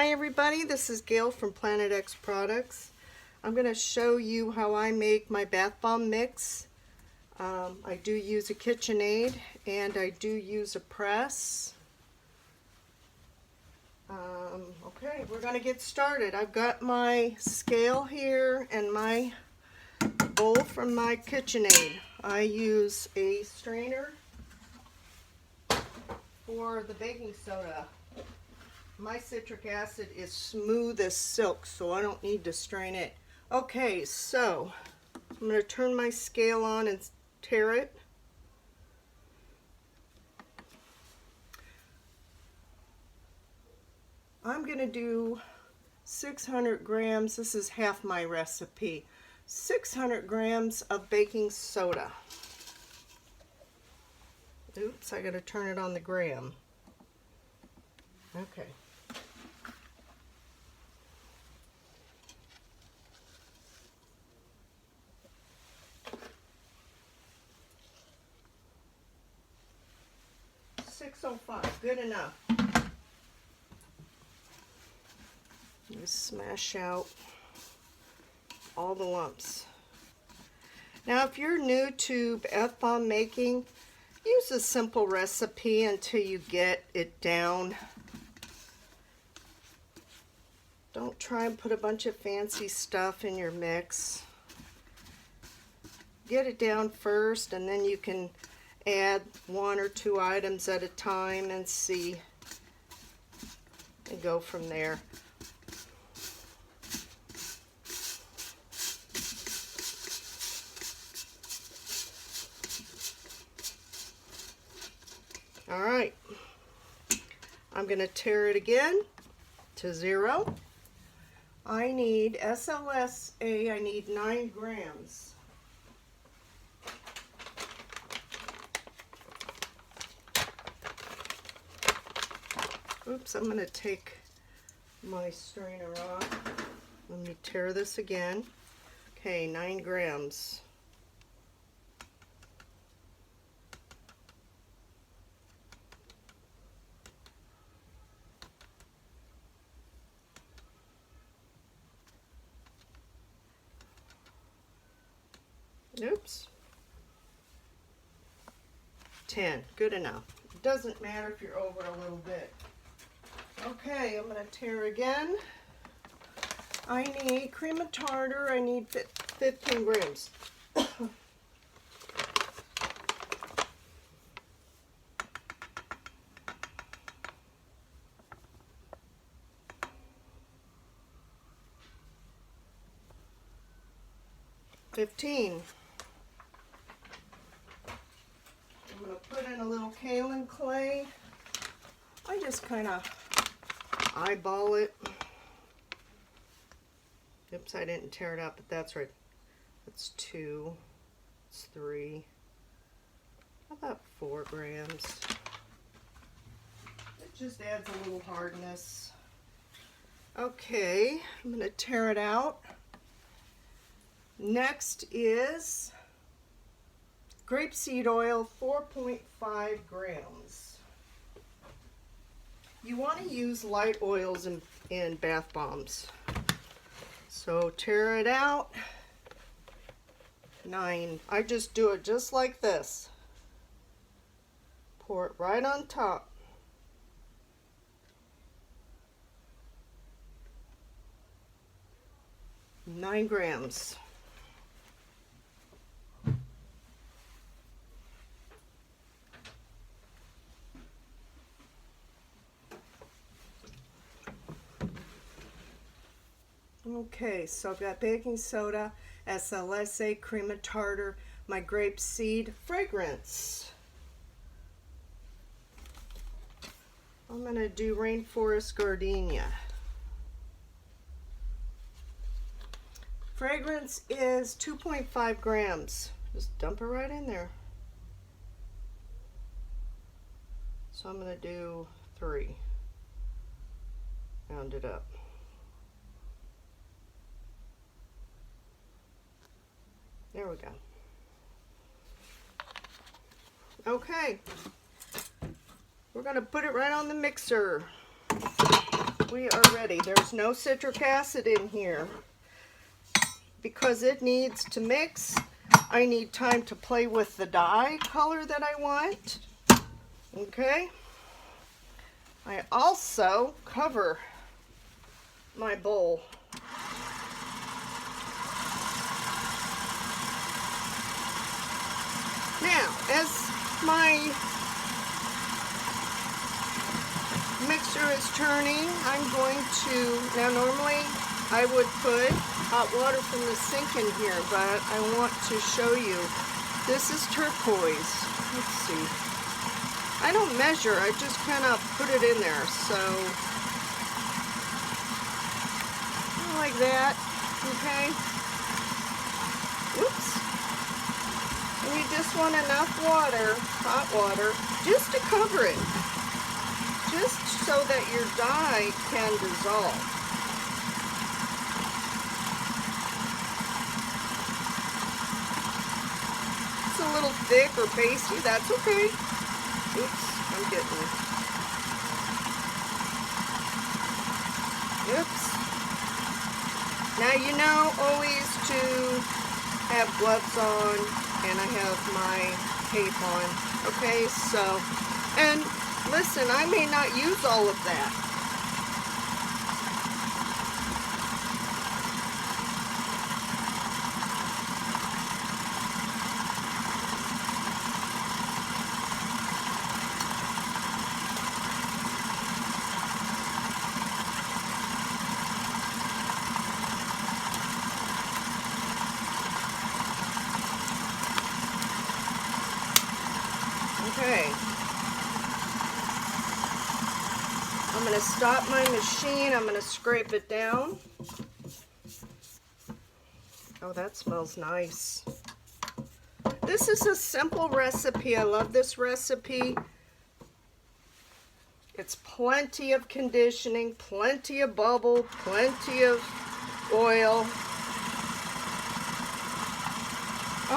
Hi everybody, this is Gail from Planet X Products. I'm going to show you how I make my bath bomb mix. I do use a KitchenAid and I do use a press. Okay, we're going to get started. I've got my scale here and my bowl from my KitchenAid. I use a strainer for the baking soda. My citric acid is smooth as silk, so I don't need to strain it. Okay, so I'm going to turn my scale on and tare it. I'm going to do 600 grams, this is half my recipe, 600 grams of baking soda. Oops, I got to turn it on the gram. Okay. $6.05, good enough. Just smash out all the lumps. Now, if you're new to bath bomb making, use a simple recipe until you get it down. Don't try and put a bunch of fancy stuff in your mix. Get it down first, and then you can add 1 or 2 items at a time and see, and go from there. All right, I'm going to tare it again to 0. I need SLSA, I need 9 grams. Oops, I'm going to take my strainer off. Let me tare this again. Okay, 9 grams. Oops. 10, good enough. It doesn't matter if you're over a little bit. Okay, I'm going to tare again. I need cream of tartar. I need 15 grams. I'm going to put in a little kaolin clay. I just kind of eyeball it. Oops, I didn't tear it up, but that's right. That's 2. That's 3. About 4 grams. It just adds a little hardness. Okay, I'm going to tear it out. Next is grapeseed oil, 4.5 grams. You want to use light oils in bath bombs. So tear it out. 9. I just do it just like this. Pour it right on top. Nine grams. Okay, so I've got baking soda, SLSA, cream of tartar, my grapeseed fragrance. I'm going to do Rainforest Gardenia. Fragrance is 2.5 grams. Just dump it right in there. So I'm going to do 3. Round it up. There we go. Okay. We're going to put it right on the mixer. we are ready. There's no citric acid in here because it needs to mix. I need time to play with the dye color that I want. Okay. I also cover my bowl. Now, as my mixer is turning, I'm going to, now normally I would put hot water from the sink in here, but I want to show you. This is turquoise. Let's see. I don't measure, I just kind of put it in there, so like that, okay? Oops. And you just want enough water, hot water, just to cover it. Just so that your dye can dissolve. It's a little thick or pasty, that's okay. Oops, I'm getting it. Oops. Now you know always to have gloves on, and I have my tape on. Okay, so, and listen, I may not use all of that. Okay. I'm going to stop my machine. I'm going to scrape it down. Oh, that smells nice. This is a simple recipe. I love this recipe. It's plenty of conditioning, plenty of bubble, plenty of oil.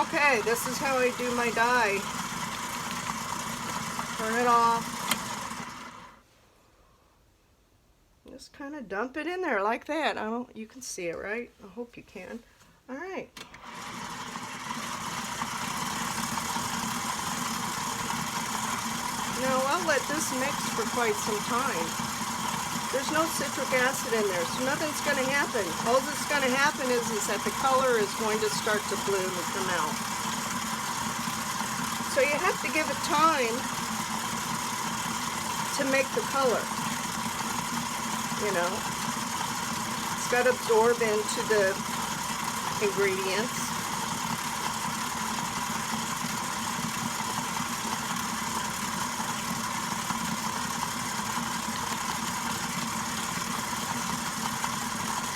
Okay, this is how I do my dye. Turn it off. Just kind of dump it in there like that. You can see it, right? I hope you can. All right. Now I'll let this mix for quite some time. There's no citric acid in there, so nothing's going to happen. All that's going to happen is that the color is going to start to bloom and come out. So you have to give it time to make the color. You know, it's got to absorb into the ingredients.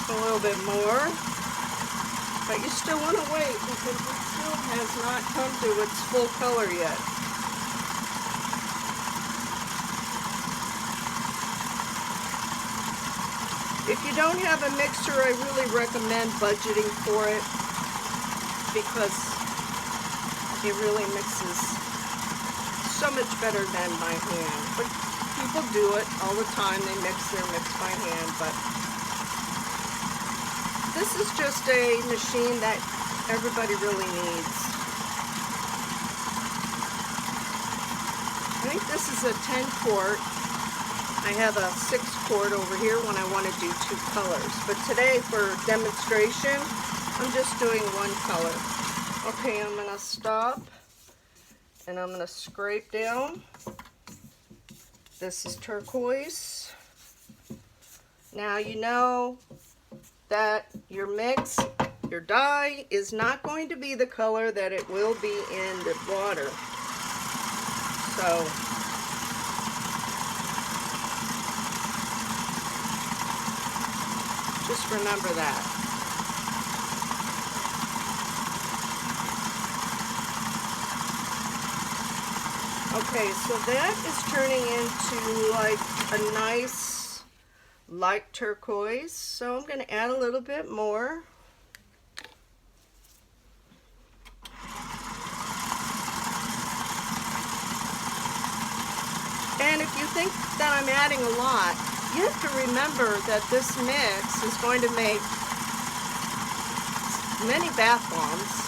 A little bit more, but you still want to wait because it still has not come to its full color yet. If you don't have a mixer, I really recommend budgeting for it because it really mixes so much better than by hand. But people do it all the time. They mix by hand. But this is just a machine that everybody really needs. I think this is a 10 quart. I have a 6 quart over here when I want to do 2 colors. But today for demonstration, I'm just doing 1 color. Okay, I'm going to stop and I'm going to scrape down. This is turquoise. Now you know that your mix, your dye, is not going to be the color that it will be in the water. So just remember that. Okay, so that is turning into like a nice light turquoise. So I'm going to add a little bit more. And if you think that I'm adding a lot, you have to remember that this mix is going to make many bath bombs,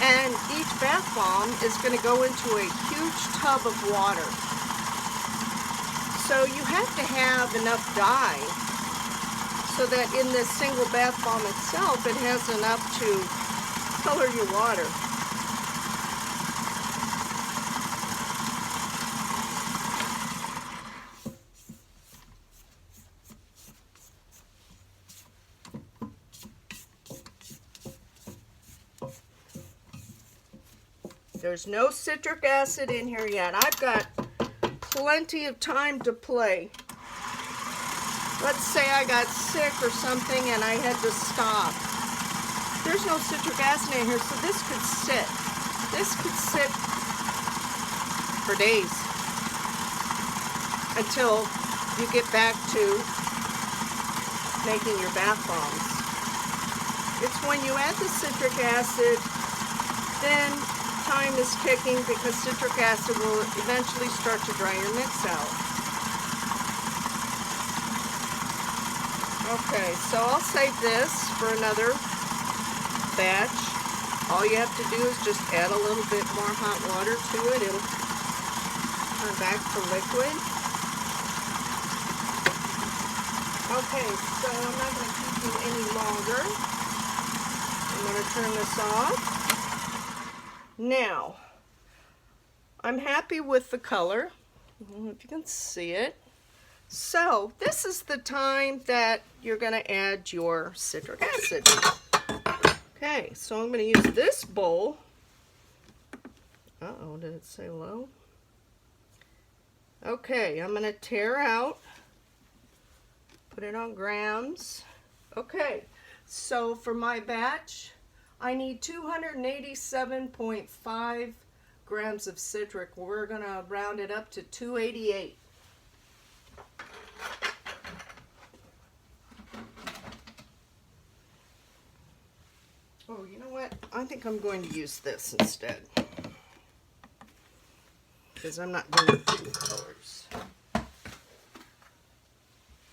and each bath bomb is going to go into a huge tub of water. So you have to have enough dye so that in this single bath bomb itself it has enough to color your water. There's no citric acid in here yet. I've got plenty of time to play. Let's say I got sick or something and I had to stop. There's no citric acid in here, so this could sit. This could sit for days until you get back to making your bath bombs. It's when you add the citric acid, then time is ticking because citric acid will eventually start to dry your mix out. Okay, so I'll save this for another batch. All you have to do is just add a little bit more hot water to it. It'll turn back to liquid. Okay, so I'm not going to keep you any longer. I'm going to turn this off. Now, I'm happy with the color. I don't know if you can see it. So, this is the time that you're going to add your citric acid. Okay, so I'm going to use this bowl. Uh-oh, did it say low? Okay, I'm going to tear out, put it on grams. Okay, so for my batch, I need 287.5 grams of citric. We're going to round it up to 288. Oh, you know what? I think I'm going to use this instead, because I'm not doing two colors.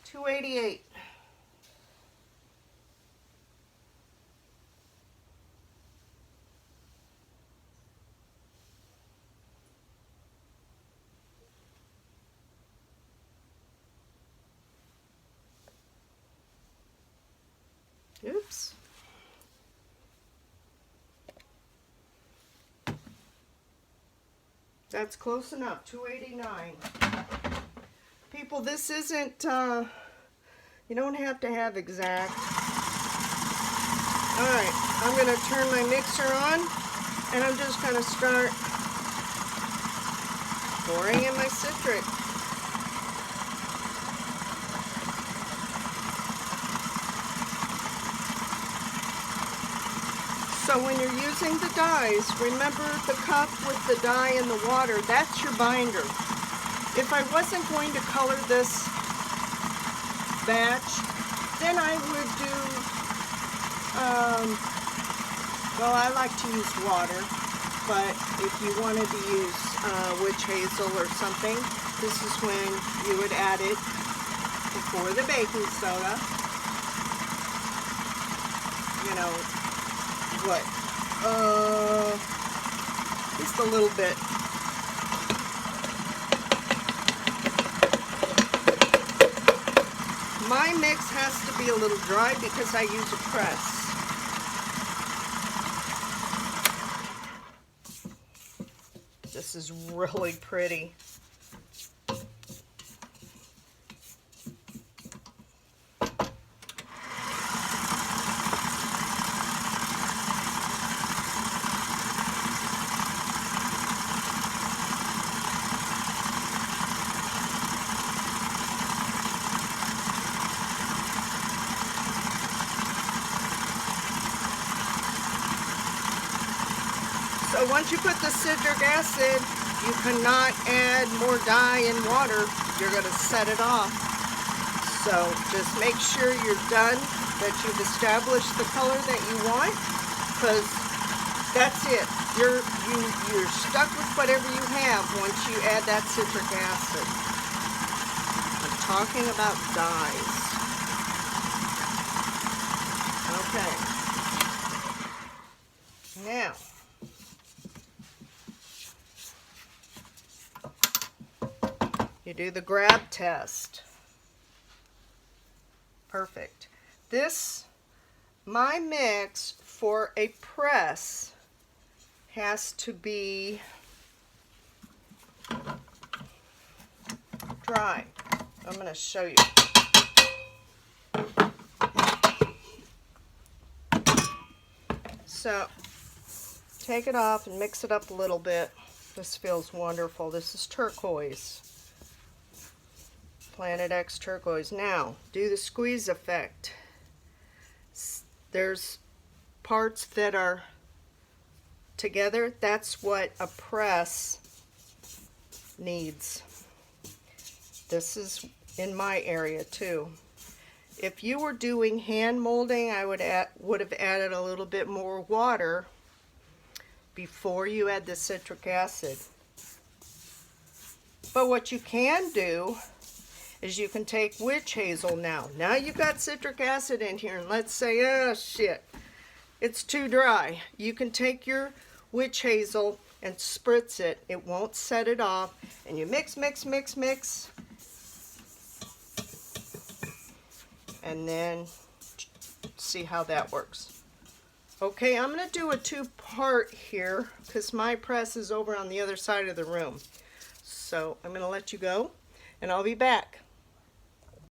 288. Oops. That's close enough, 289. People, this isn't, you don't have to have exact. Alright, I'm going to turn my mixer on, and I'm just going to start pouring in my citric. So when you're using the dyes, remember the cup with the dye and the water, that's your binder. If I wasn't going to color this batch, then I would do, well, I like to use water, but if you wanted to use witch hazel or something, this is when you would add it before the baking soda. You know, what, just a little bit. My mix has to be a little dry because I use a press. This is really pretty. So once you put the citric acid, you cannot add more dye and water. You're going to set it off. So just make sure you're done, that you've established the color that you want, because that's it. You're stuck with whatever you have once you add that citric acid. I'm talking about dyes. Okay. Now, you do the grab test. Perfect. My mix for a press has to be dry. I'm going to show you. So, take it off and mix it up a little bit. This feels wonderful. This is turquoise. Planet X turquoise. Now, do the squeeze effect. There's parts that are together. That's what a press needs. This is in my area too. If you were doing hand molding, I would have added a little bit more water before you add the citric acid. But what you can do is you can take witch hazel now. Now you've got citric acid in here, and let's say, oh shit, it's too dry. You can take your witch hazel and spritz it. It won't set it off. And you mix, mix, mix, mix. And then see how that works. Okay, I'm going to do a two-part here because my press is over on the other side of the room. So I'm going to let you go, and I'll be back.